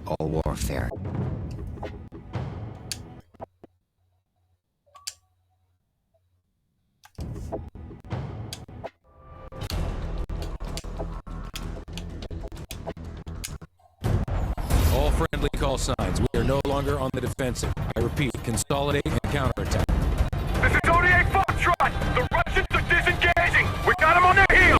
all warfare. All friendly call signs. We are no longer on the defensive. I repeat, consolidate and counterattack. This is ODA Foxtrot! The Russians are disengaging! We got them on their heels!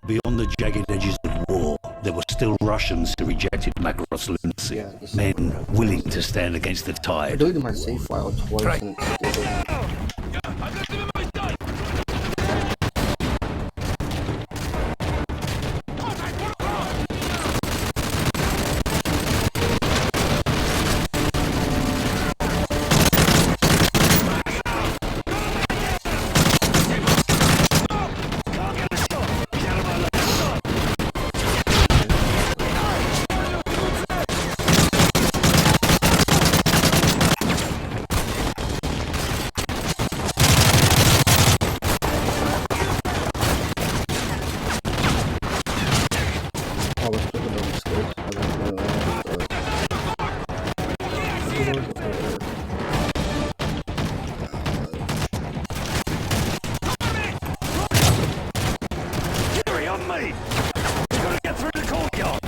Beyond the jagged edges of war, there were still Russians who rejected Makarov's lunacy. Men willing to stand against the I tide. deleted my save file twice and it still didn't. I was thinking about mistakes. I don't know Fury on me! We gotta get through the courtyard!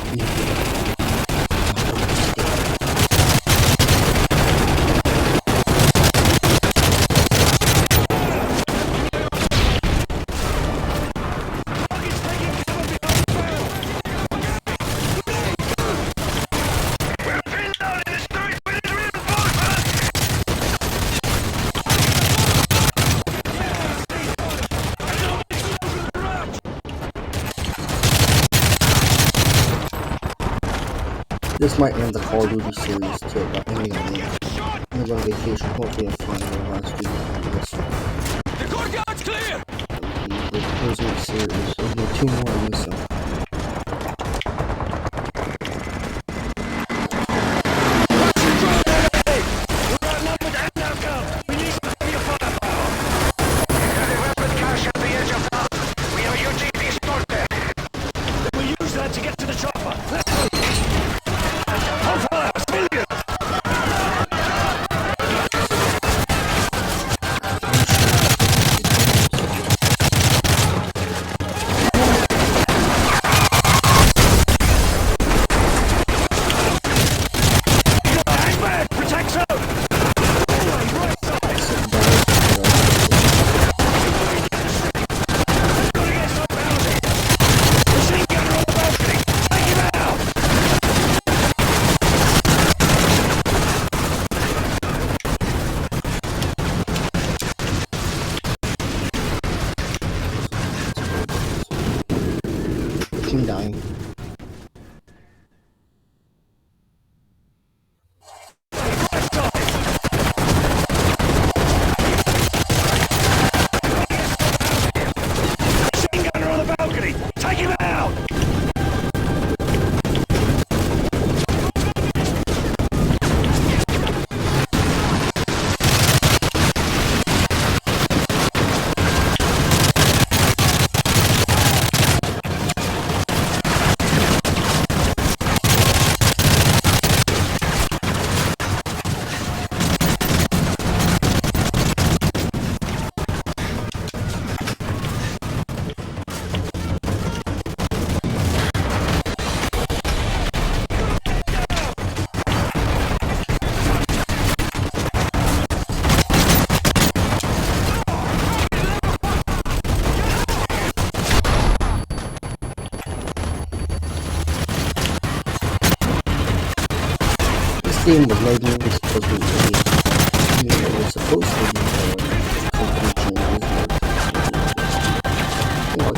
This might end the Call of Duty series too, but anyway, I'm going on vacation. Hopefully, I'll find the last week after this. The courtyard's clear! The prisoner series. There'll be 2 more of these. So. Team dying. Machine gunner on the balcony! Take him out! Game was maybe supposed to be it was supposed to be company changes, but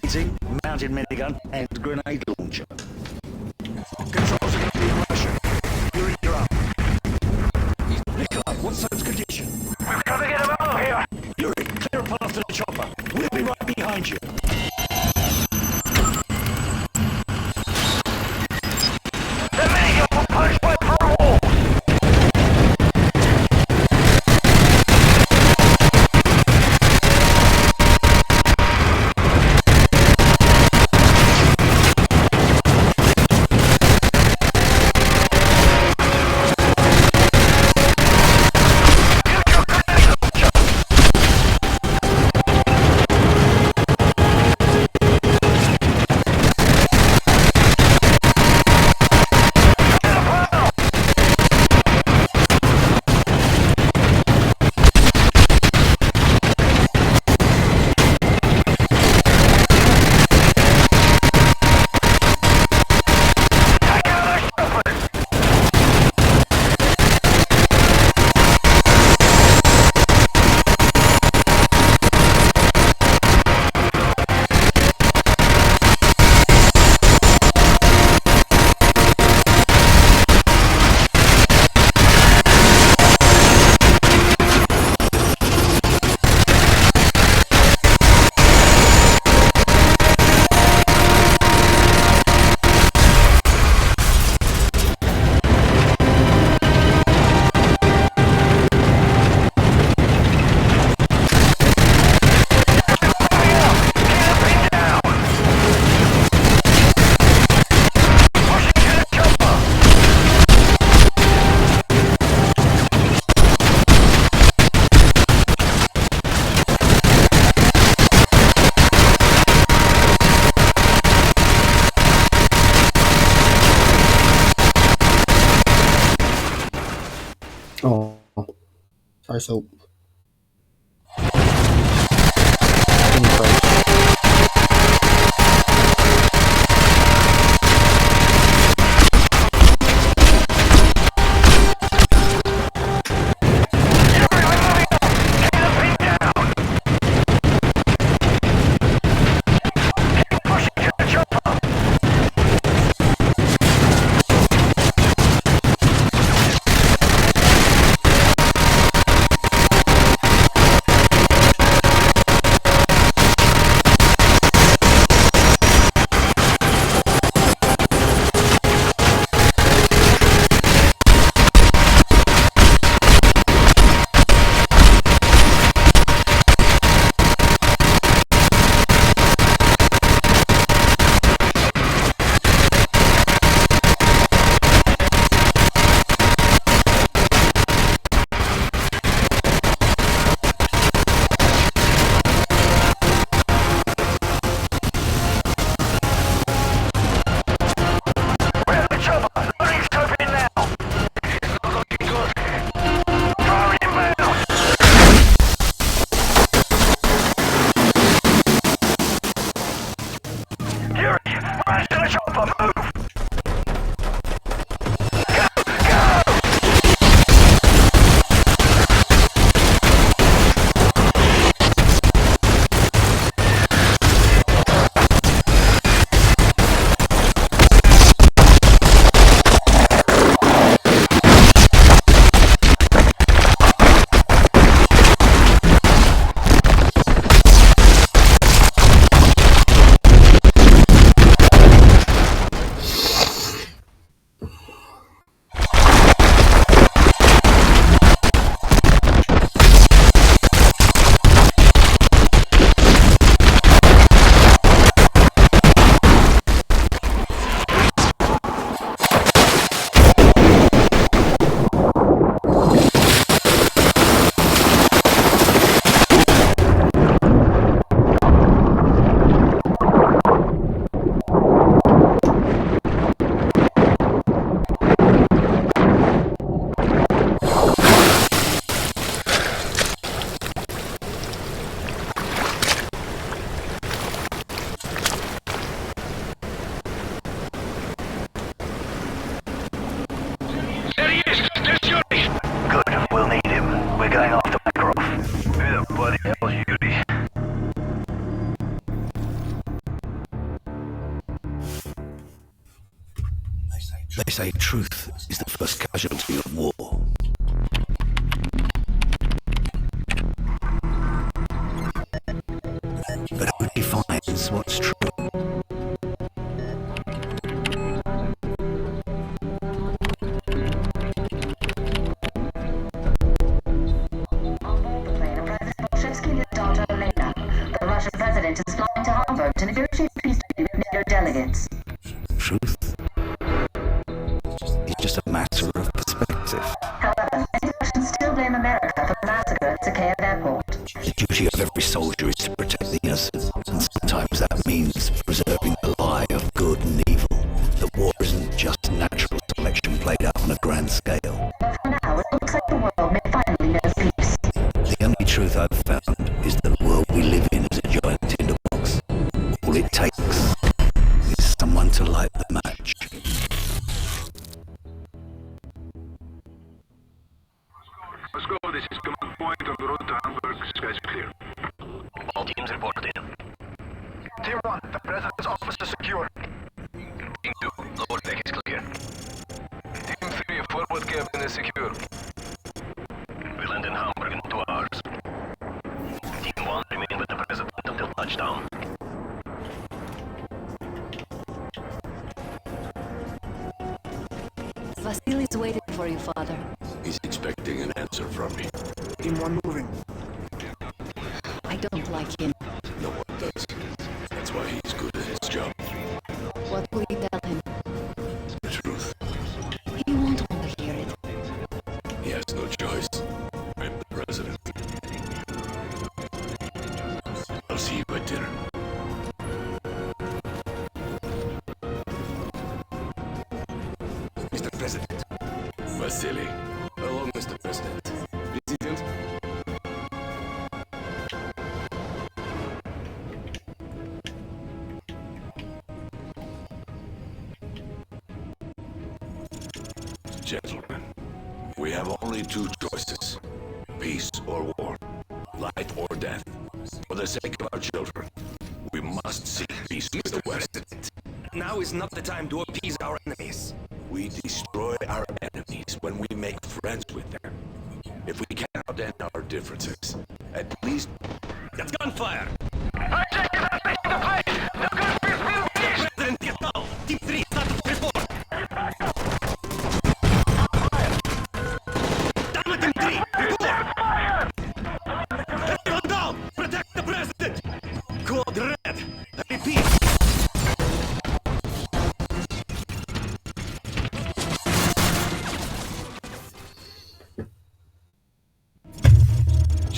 Fitting, mounted minigun, and grenade launcher. Controls are going to be in Russia. You're in your own. Nikolai, what's Soap's condition? We've got to get him out of here! Yuri, clear a path to the chopper. We'll be right behind you. The minigun will punch right through a wall! Oh, sorry, Soap. say truth is the first casualty of war. But who defines what's true? To negotiate peace treaty with NATO delegates. Truth is just a matter of perspective. However, many Russians still blame America for the massacre at Sakhaev Airport. The duty of every soldier is to protect the innocent, and sometimes that means preserving the lie of good and evil. The war isn't just natural selection played out on a grand scale. But for now, it looks like the world may finally know peace. The only truth I've found is that the world we live in is a giant tinderbox. All it takes is someone to light the match. Let's go. This is command point on the road to Hamburg. Skies clear. All teams reported in. Team 1, the president's office is secure. Team 2, lower deck is clear. Team 3, forward cabin is secure. We land in Hamburg in 2 hours. Team 1 remain with the president until touchdown. Vasily's waiting for you, father. He's expecting an answer from me. Team 1 moving. I don't like him. No one does. That's why he's good at his job. What will you tell him? The truth. He won't want to hear it. He has no choice. I'm the president. I'll see you at dinner. Mr. President. Vasily. Hello, Mr. President. President? Gentlemen, we have only 2 choices. Peace or war. Life or death. For the sake of our children, we must seek peace with the West. Now is not the time to appease our enemies. We destroy our enemies when we make friends with them. If we cannot end our differences, at least... That's gunfire! Hijackers are taking the plane! The gunfire is being released! President, get down! Team 3, start report! Damn it, Team 3! Report! Everyone down! Protect the president! Code red! Repeat!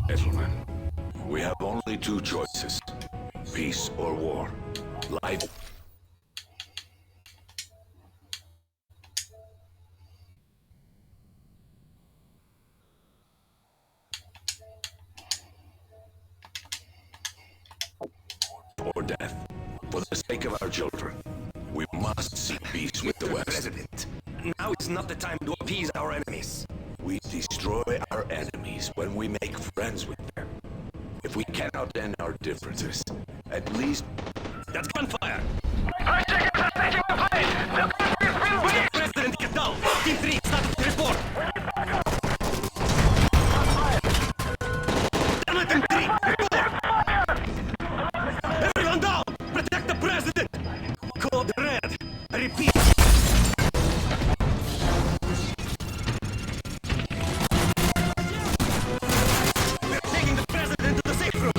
Gentlemen, we have only 2 choices. Peace or war. Life or death. For the sake of our children, we must seek peace with the Mr. West. President, now is not the time to appease our enemies. We destroy our enemies when we make friends with them. If we cannot end our differences, at least... That's gunfire! Hijackers are taking the plane! The gunfire is being released! President, get down! Team 3, start report! Damn it, Team 3! Report! Everyone down! Protect the president! Code red! Repeat! We're taking the president to the safe room!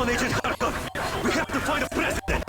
on, Agent Harkov. We have to find a president.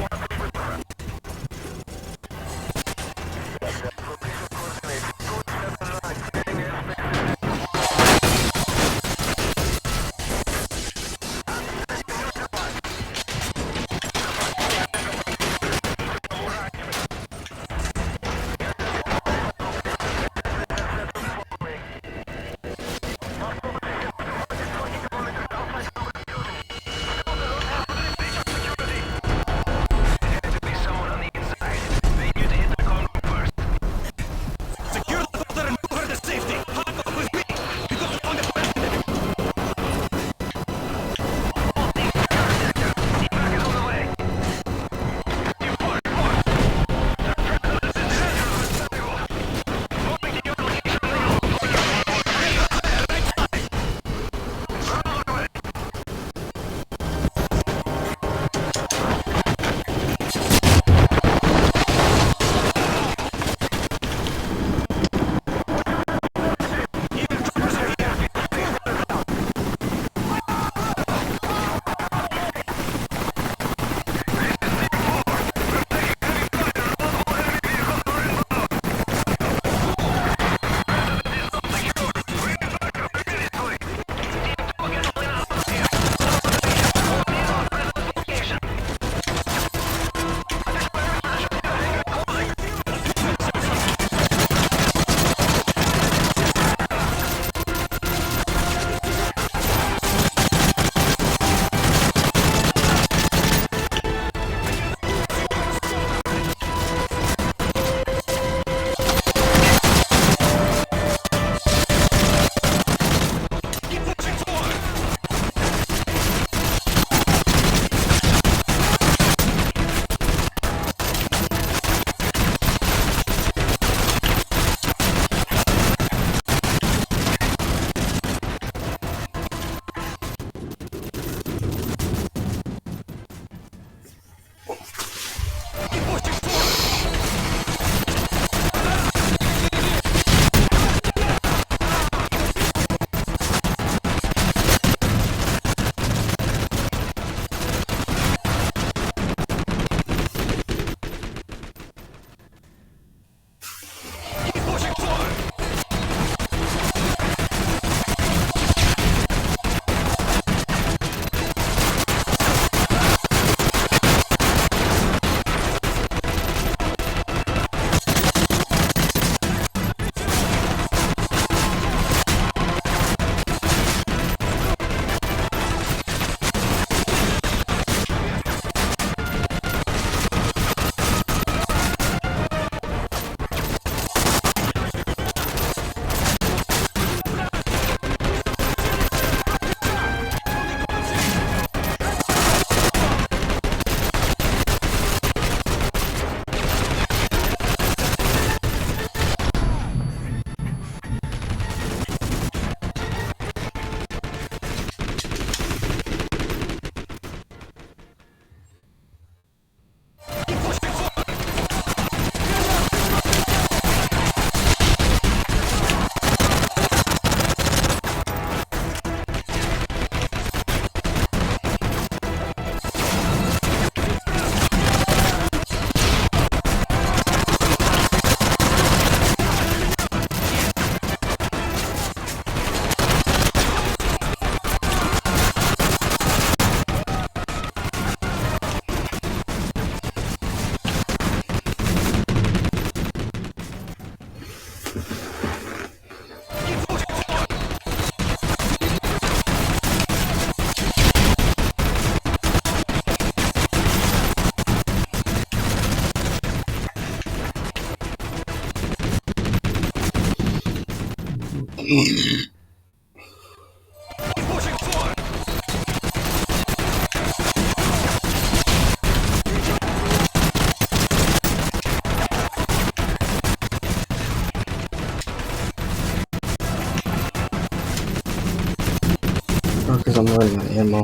Because I'm running out of ammo.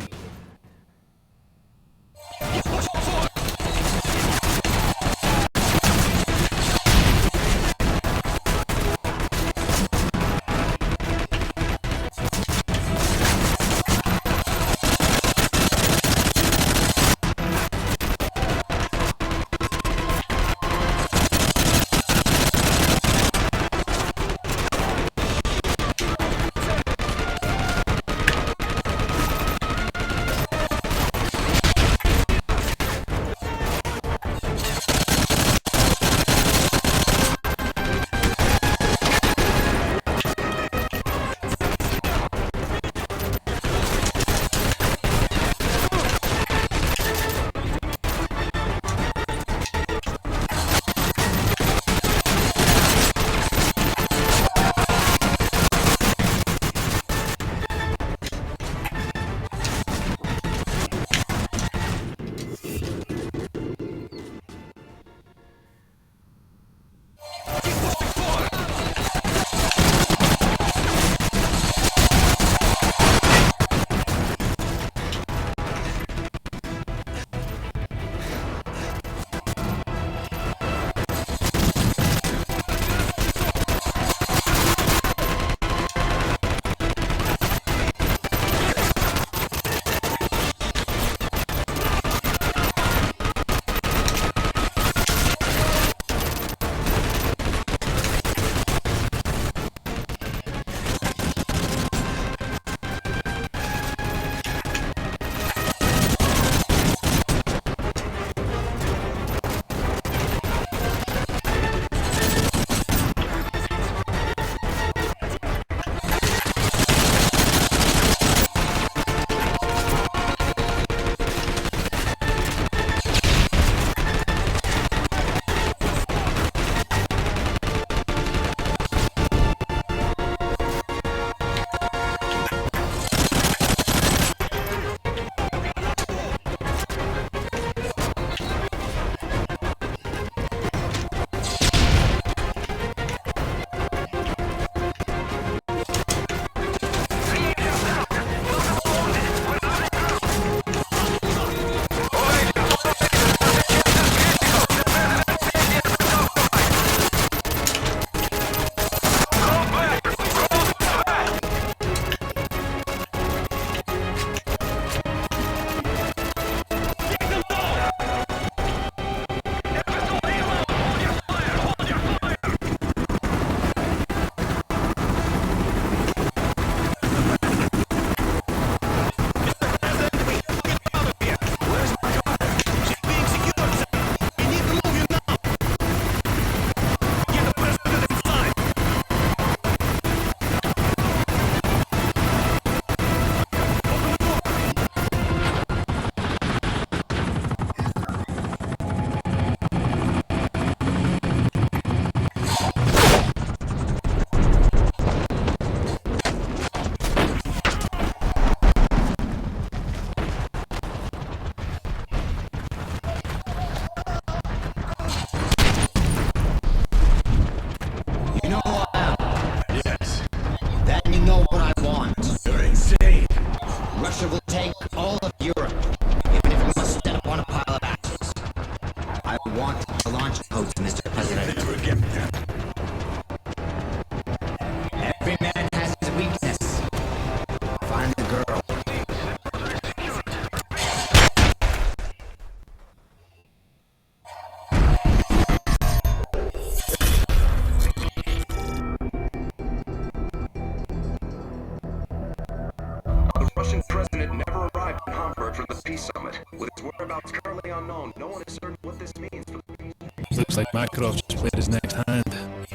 unknown. No one is certain what this means for the peace. Looks like Makarov just played his next hand.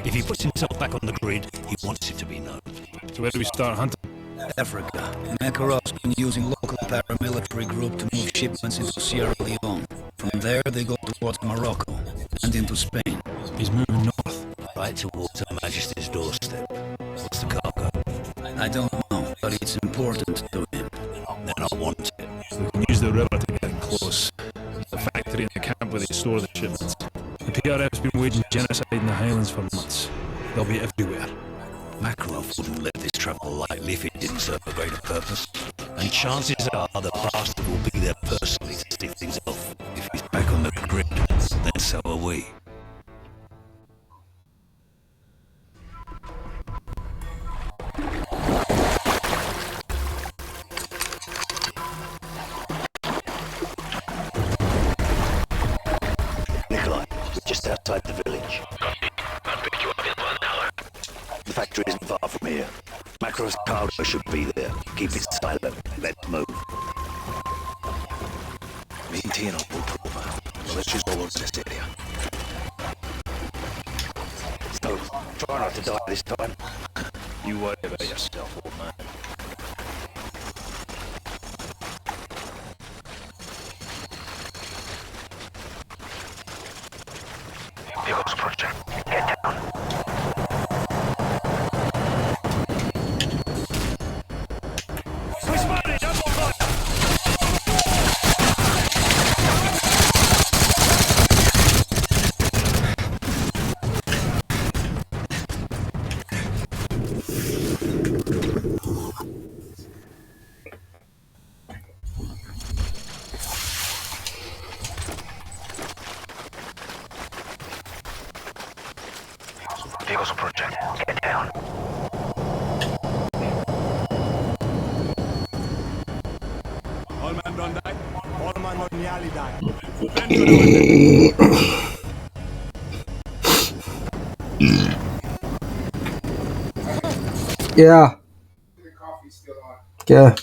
If he puts himself back on the grid, he wants it to be known. So where do we start hunting? Africa. Makarov's been using local paramilitary group to move shipments into Sierra Leone. From there, they go towards Morocco and into Spain. He's moving north. Right towards Her Majesty's doorstep. What's the cargo? I don't know, but it's important to him. Then I want it. We can use the river to get close. The factory and the camp where they store the shipments. The PRF's been waging genocide in the Highlands for months. They'll be everywhere. Makarov wouldn't let this travel lightly if it didn't serve a greater purpose. And chances are the bastard will be there personally to stick things off. If he's back on the grid, then so are we. Nikolai, just outside the village. I'll pick you up in 1 hour. The factory isn't far from here. Makarov's cargo should be there. Keep it silent. Let's move. Me and Tino will prove it. Militia's all over this area. So, try not to die this time. You worry about yourself, old man. Here goes Project. Get down. Here goes Project. Get down. All man run die. All man run nearly die. Yeah. Yeah.